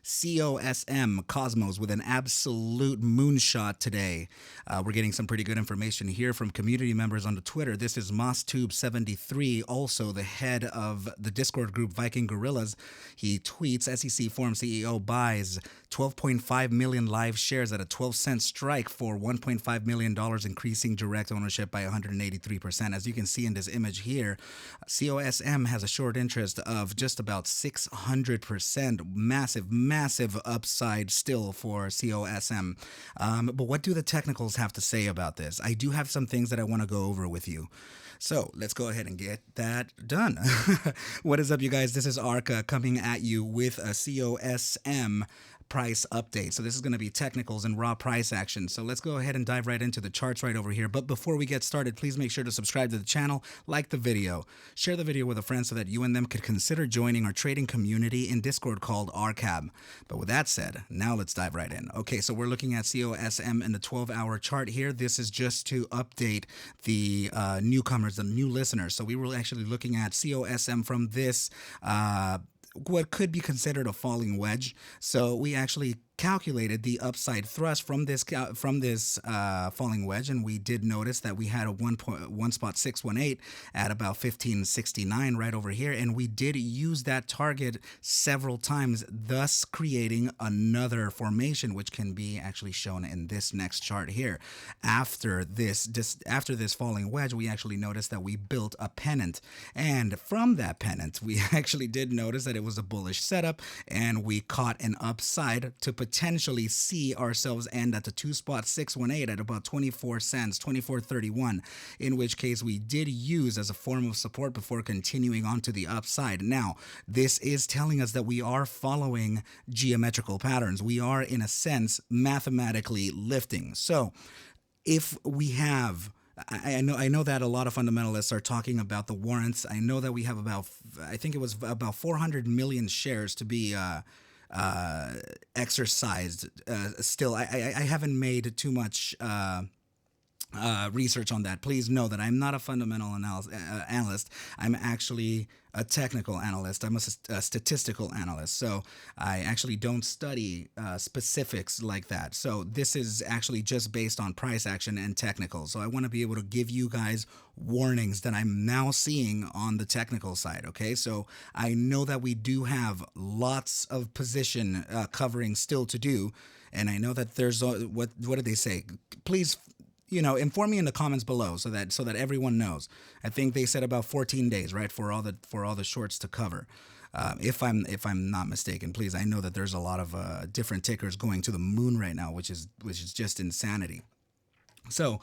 COSM, Cosmos, with an absolute moonshot today. We're getting some pretty good information here from community members on the Twitter. This is MossTube73, also the head of the Discord group Viking Gorillas. He tweets, SEC Forum CEO buys 12.5 million live shares at a 12-cent strike for $1.5 million, increasing direct ownership by 183%. As you can see in this image here, COSM has a short interest of just about 600%. Massive upside still for COSM. But what do the technicals have to say about this? I do have some things that I want to go over with you. So let's go ahead and get that done. What is up, you guys? This is ARCa coming at you with a COSM price update. So this is going to be technicals and raw price action. So let's go ahead and dive right into the charts right over here. But before we get started, please make sure to subscribe to the channel, like the video, share the video with a friend so that you and them could consider joining our trading community in Discord called ARCa. But with that said, now let's dive right in. Okay, so we're looking at COSM in the 12-hour chart here. This is just to update the newcomers, the new listeners. So we were actually looking at COSM from this what could be considered a falling wedge. So we actually calculated the upside thrust from this falling wedge, and we did notice that we had a 1.618 at about 1569 right over here, and we did use that target several times, thus creating another formation, which can be actually shown in this next chart here. After this falling wedge, we actually noticed that we built a pennant, and from that pennant, we actually did notice that it was a bullish setup, and we caught an upside to potentially see ourselves end at the 2.618 at about 24 cents, 24.31, in which case we did use as a form of support before continuing on to the upside. Now, this is telling us that we are following geometrical patterns. We are, in a sense, mathematically lifting. So if we have I know that a lot of fundamentalists are talking about the warrants. I know that we have about, I think it was about 400 million shares to be exercised. Still, I haven't made too much research on that. Please know that I'm not a fundamental analyst. I'm actually a technical analyst. I'm a statistical analyst. So I actually don't study specifics like that. So this is actually just based on price action and technical. So I want to be able to give you guys warnings that I'm now seeing on the technical side. Okay, so I know that we do have lots of position covering still to do, and I know that there's what did they say? Please, inform me in the comments below so that everyone knows. I think they said about 14 days, right, for all the shorts to cover. If I'm not mistaken, please. I know that there's a lot of different tickers going to the moon right now, which is just insanity. So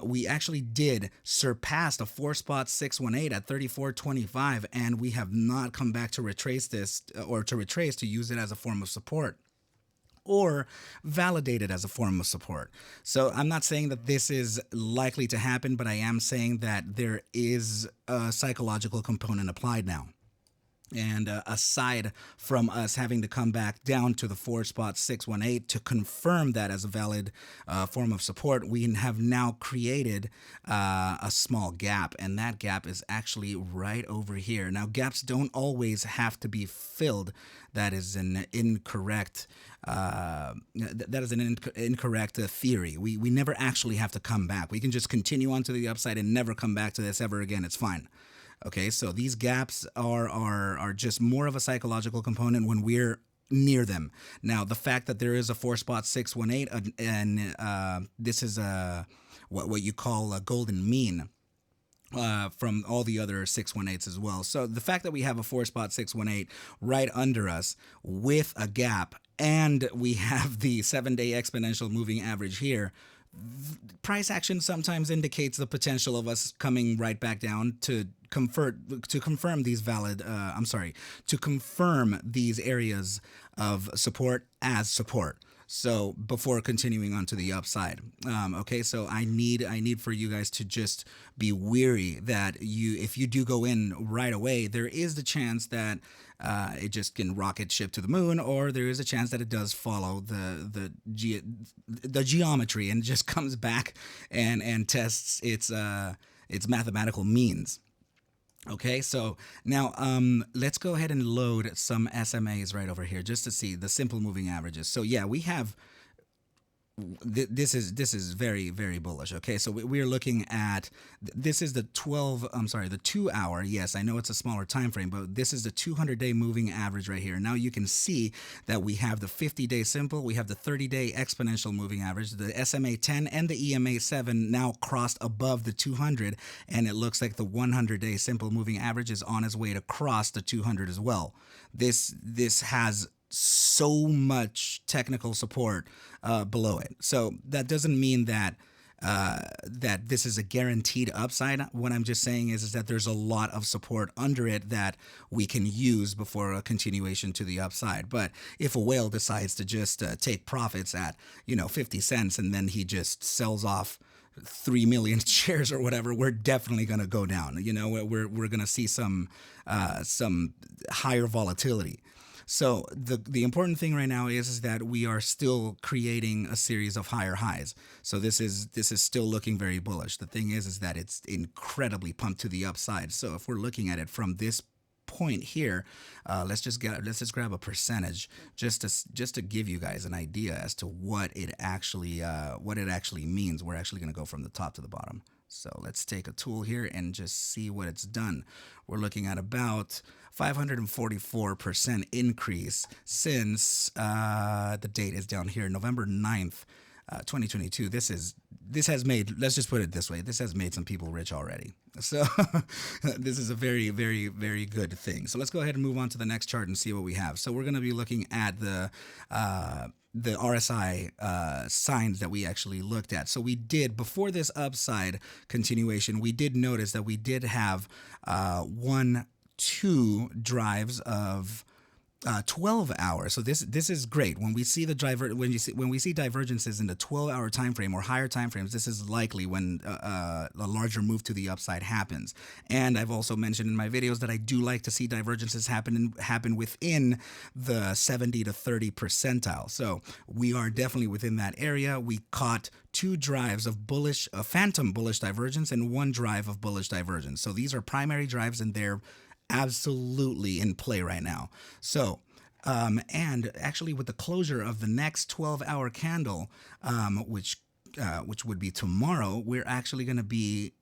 we actually did surpass the 4.618 at 34.25, and we have not come back to retrace this to use it as a form of support or validate it as a form of support. So I'm not saying that this is likely to happen, but I am saying that there is a psychological component applied now. And aside from us having to come back down to the 4.618 to confirm that as a valid form of support, we have now created a small gap, and that gap is actually right over here. Now, gaps don't always have to be filled. That is an incorrect incorrect theory. We never actually have to come back. We can just continue on to the upside and never come back to this ever again. It's fine. Okay, so these gaps are just more of a psychological component when we're near them. Now, the fact that there is a 4.618 and this is what you call a golden mean from all the other 618s as well. So the fact that we have a 4.618 right under us with a gap, and we have the 7-day exponential moving average here, price action sometimes indicates the potential of us coming right back down to confirm these to confirm these areas of support as support. So before continuing on to the upside, okay, so I need for you guys to just be weary that if you do go in right away, there is the chance that it just can rocket ship to the moon, or there is a chance that it does follow the geometry and just comes back and tests its mathematical means. Okay, so now let's go ahead and load some SMAs right over here just to see the simple moving averages. So yeah, we have this is very bullish. Okay, so we're looking at this is the 12. I'm sorry, the 2 hour. Yes, I know it's a smaller time frame, but this is the 200-day moving average right here. Now you can see that we have the 50-day simple, we have the 30-day exponential moving average, the SMA 10 and the EMA 7 now crossed above the 200, and it looks like the 100-day simple moving average is on its way to cross the 200 as well. This has so much technical support below it. So that doesn't mean that that this is a guaranteed upside. What I'm just saying is that there's a lot of support under it that we can use before a continuation to the upside. But if a whale decides to just take profits at 50 cents and then he just sells off 3 million shares or whatever, we're definitely going to go down. We're going to see some higher volatility. So the important thing right now is that we are still creating a series of higher highs. So this is still looking very bullish. The thing is that it's incredibly pumped to the upside. So if we're looking at it from this point here, let's just grab a percentage just to give you guys an idea as to what it actually means. We're actually going to go from the top to the bottom. So let's take a tool here and just see what it's done. We're looking at about 544% increase since the date is down here, November 9th, 2022. This has made, let's just put it this way, this has made some people rich already. So this is a very good thing. So let's go ahead and move on to the next chart and see what we have. So we're going to be looking at the RSI signs that we actually looked at. So we did, before this upside continuation, we did notice that we did have 2 drives of 12 hours. So this is great. When we see when we see divergences in the 12-hour time frame or higher time frames, this is likely when a larger move to the upside happens. And I've also mentioned in my videos that I do like to see divergences happen within the 70 to 30 percentile. So we are definitely within that area. We caught 2 drives of phantom bullish divergence and 1 drive of bullish divergence. So these are primary drives and they're absolutely in play right now. So, and actually with the closure of the next 12-hour candle, which would be tomorrow, we're actually going to be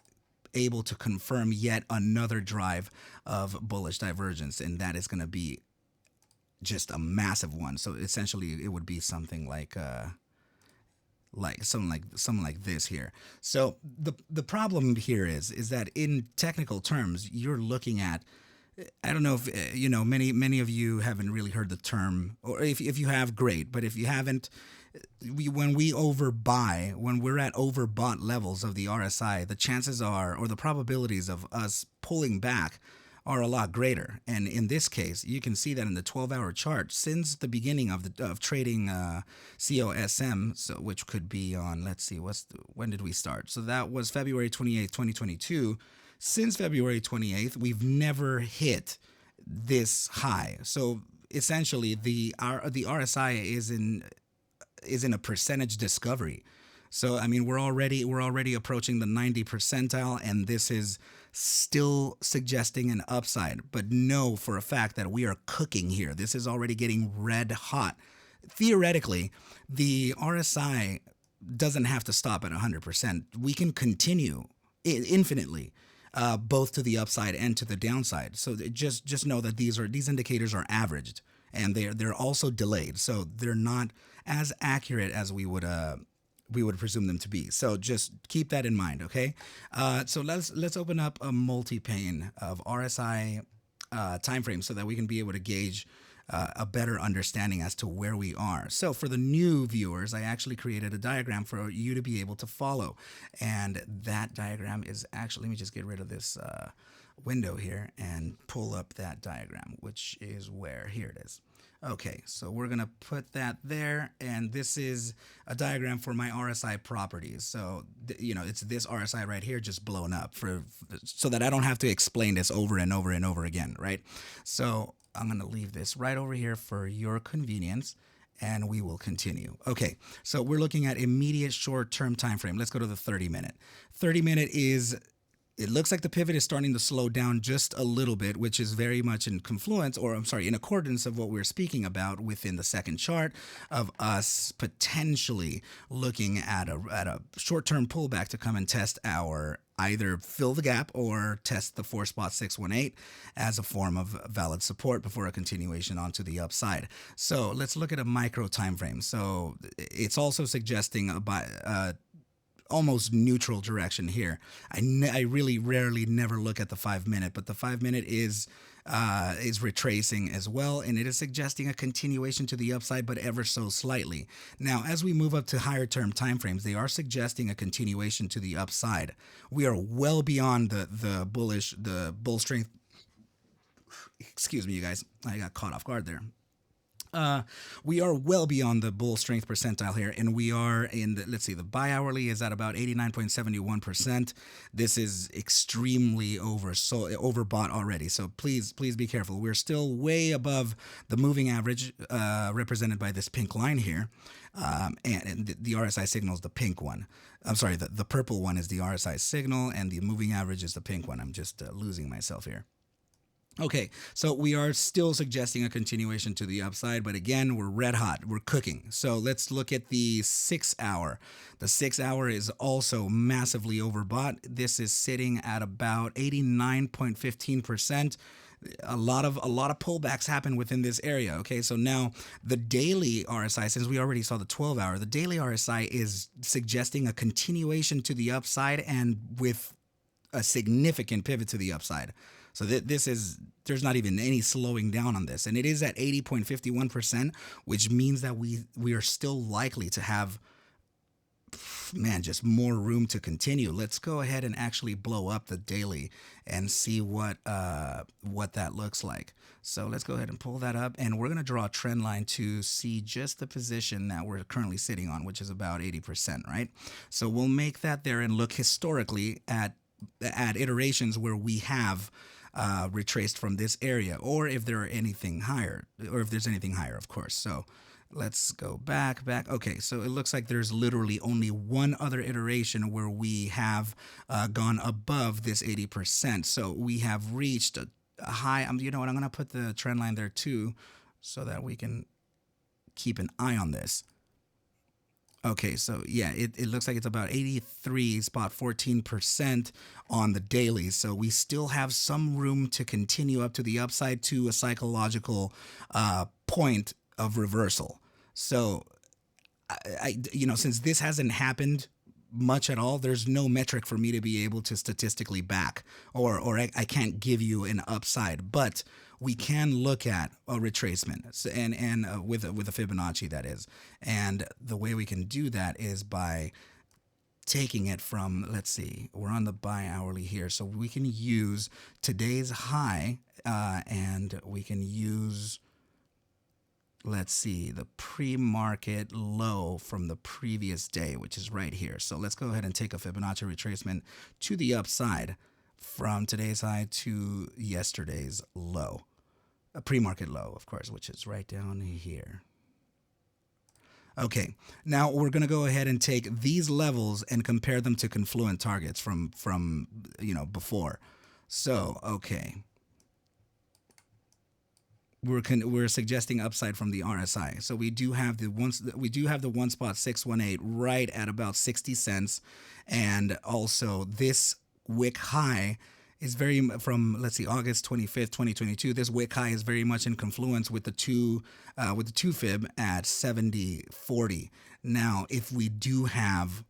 able to confirm yet another drive of bullish divergence, and that is going to be just a massive one. So essentially, it would be something like something like this here. So the problem here is that in technical terms, you're looking at, I don't know if many of you haven't really heard the term, or if you have, great, but if you haven't, when we're at overbought levels of the RSI, the chances are, or the probabilities of us pulling back are a lot greater. And in this case, you can see that in the 12-hour chart since the beginning of trading COSM, so which could be on, let's see, when did we start? So that was February 28th, 2022. Since February 28th, we've never hit this high. So essentially, the RSI is in a percentage discovery. So I mean, we're already approaching the 90 percentile, and this is still suggesting an upside. But know for a fact that we are cooking here. This is already getting red hot. Theoretically, the RSI doesn't have to stop at 100%. We can continue infinitely, both to the upside and to the downside. So just know that these indicators are averaged, and they're also delayed. So they're not as accurate as we would presume them to be. So just keep that in mind, okay? So let's open up a multi-pane of RSI timeframes so that we can be able to gauge a better understanding as to where we are. So for the new viewers, I actually created a diagram for you to be able to follow. And that diagram is actually, let me just get rid of this window here and pull up that diagram, which is here it is. Okay, so we're gonna put that there, and this is a diagram for my RSI properties. So it's this RSI right here just blown up so that I don't have to explain this over and over and over again, right? So I'm gonna leave this right over here for your convenience, and we will continue. Okay, so we're looking at immediate short-term time frame. Let's go to the 30-minute. 30-minute is it looks like the pivot is starting to slow down just a little bit, which is very much in confluence, or I'm sorry, in accordance of what we're speaking about within the second chart of us potentially looking at a short-term pullback to come and test our either fill the gap or test the 4-spot 618 as a form of valid support before a continuation onto the upside. So let's look at a micro time frame. So it's also suggesting a almost neutral direction here. I really rarely never look at the 5-minute, but the 5-minute is retracing as well, and it is suggesting a continuation to the upside, but ever so slightly. Now, as we move up to higher term timeframes, they are suggesting a continuation to the upside. We are well beyond the bull strength. Excuse me, you guys. I got caught off guard there. We are well beyond the bull strength percentile here, and we are in the, let's see, the bi-hourly is at about 89.71%. This is extremely overbought already, so please be careful. We're still way above the moving average, represented by this pink line here, and the RSI signal is the pink one. I'm sorry, the purple one is the RSI signal, and the moving average is the pink one. I'm just losing myself here. Okay, so we are still suggesting a continuation to the upside, but again, we're red hot. We're cooking. So let's look at the 6 hour. The 6 hour is also massively overbought. This is sitting at about 89.15%. A lot of pullbacks happen within this area. Okay, so now the daily RSI, since we already saw the 12-hour, the daily RSI is suggesting a continuation to the upside and with a significant pivot to the upside. So there's not even any slowing down on this. And it is at 80.51%, which means that we are still likely to have, just more room to continue. Let's go ahead and actually blow up the daily and see what that looks like. So let's go ahead and pull that up, and we're going to draw a trend line to see just the position that we're currently sitting on, which is about 80%, right? So we'll make that there and look historically at iterations where we have retraced from this area, or if there's anything higher, of course. So let's go back. Okay, so it looks like there's literally only one other iteration where we have gone above this 80%. So we have reached a high. You know what? I'm going to put the trend line there too, so that we can keep an eye on this. Okay, so yeah, it looks like it's about 83.14% on the daily. So we still have some room to continue up to the upside to a psychological point of reversal. So, since this hasn't happened much at all, there's no metric for me to be able to statistically back, or I can't give you an upside, but we can look at a retracement and with a Fibonacci, that is. And the way we can do that is by taking it from, let's see, we're on the bi-hourly here. So we can use today's high and we can use, let's see, the pre-market low from the previous day, which is right here. So let's go ahead and take a Fibonacci retracement to the upside from today's high to yesterday's low. A pre-market low, of course, which is right down here. Okay, now we're going to go ahead and take these levels and compare them to confluent targets from before. So, okay. We're suggesting upside from the RSI. So we do have the 1-spot 618 right at about 60 cents, and also this wick high is from, let's see, August 25th, 2022. This wick high is very much in confluence with the two fib at 70.40. Now, if we do have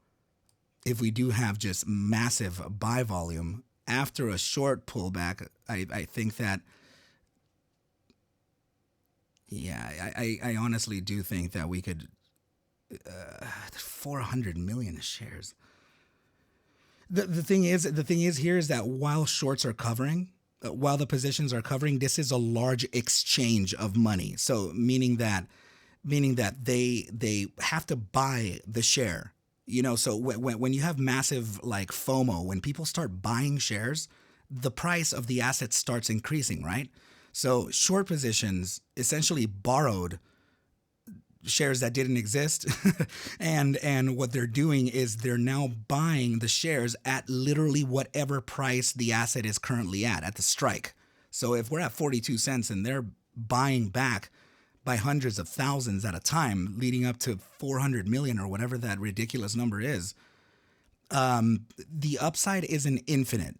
just massive buy volume after a short pullback, I think that, yeah, I honestly do think that we could 400 million shares. The thing is here is that while shorts are covering, while the positions are covering, this is a large exchange of money. So meaning that they have to buy the share. So when you have massive like FOMO, when people start buying shares, the price of the asset starts increasing, right? So short positions essentially borrowed shares that didn't exist. And what they're doing is they're now buying the shares at literally whatever price the asset is currently at the strike. So if we're at 42 cents and they're buying back by hundreds of thousands at a time, leading up to 400 million or whatever that ridiculous number is, the upside isn't infinite.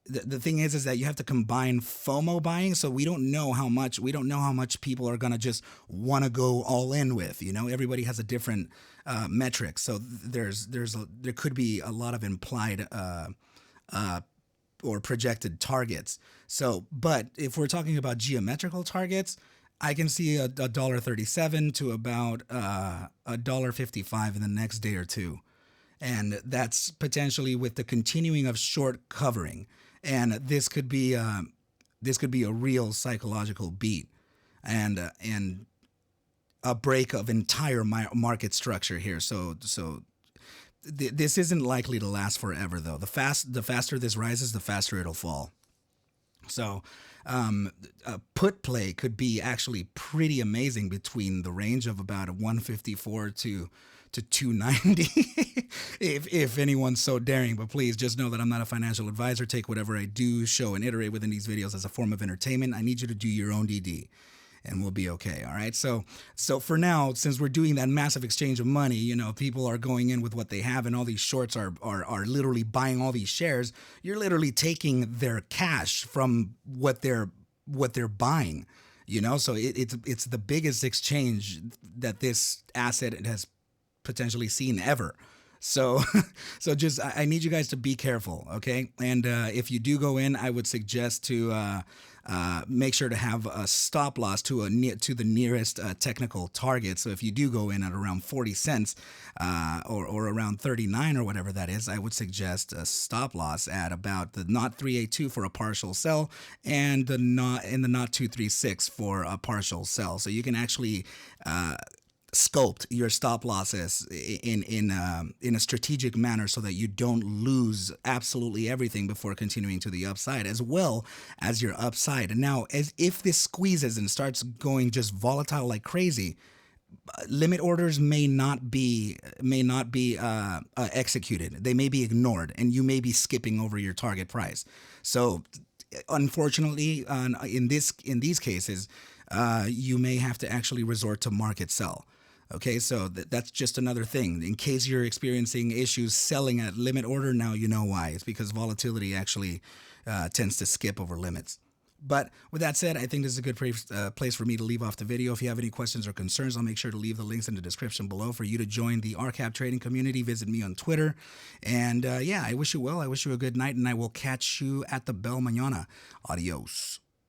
The thing is that you have to combine FOMO buying. So we don't know how much people are gonna just want to go all in with. Everybody has a different metric. So there could be a lot of implied or projected targets. So, but if we're talking about geometrical targets, I can see a $1.37 to about $1.55 in the next day or two. And that's potentially with the continuing of short covering. And this could be a real psychological beat and a break of entire market structure here. So this isn't likely to last forever, though. The faster this rises, the faster it'll fall. So a put play could be actually pretty amazing between the range of about a 154 to 290 if anyone's so daring. But please just know that I'm not a financial advisor. Take whatever I do, show, and iterate within these videos as a form of entertainment. I need you to do your own DD and we'll be okay. All right. So for now, since we're doing that massive exchange of money, people are going in with what they have, and all these shorts are literally buying all these shares. You're literally taking their cash from what they're buying, so it's the biggest exchange that this asset has potentially seen ever. So just I need you guys to be careful, okay? And if you do go in, I would suggest to make sure to have a stop loss to the nearest technical target. So if you do go in at around 40 cents or around 39 or whatever that is, I would suggest a stop loss at about the 0.382 for a partial sell and the 0.236 for a partial sell. So you can actually sculpt your stop losses in a strategic manner so that you don't lose absolutely everything before continuing to the upside, as well as your upside. And now, as if this squeezes and starts going just volatile like crazy, limit orders may not be executed. They may be ignored, and you may be skipping over your target price. So, unfortunately, in these cases, you may have to actually resort to market sell. Okay, so that's just another thing. In case you're experiencing issues selling at limit order, now you know why. It's because volatility actually tends to skip over limits. But with that said, I think this is a good place for me to leave off the video. If you have any questions or concerns, I'll make sure to leave the links in the description below for you to join the ARCa trading community. Visit me on Twitter. And yeah, I wish you well. I wish you a good night, and I will catch you at the bell mañana. Adios.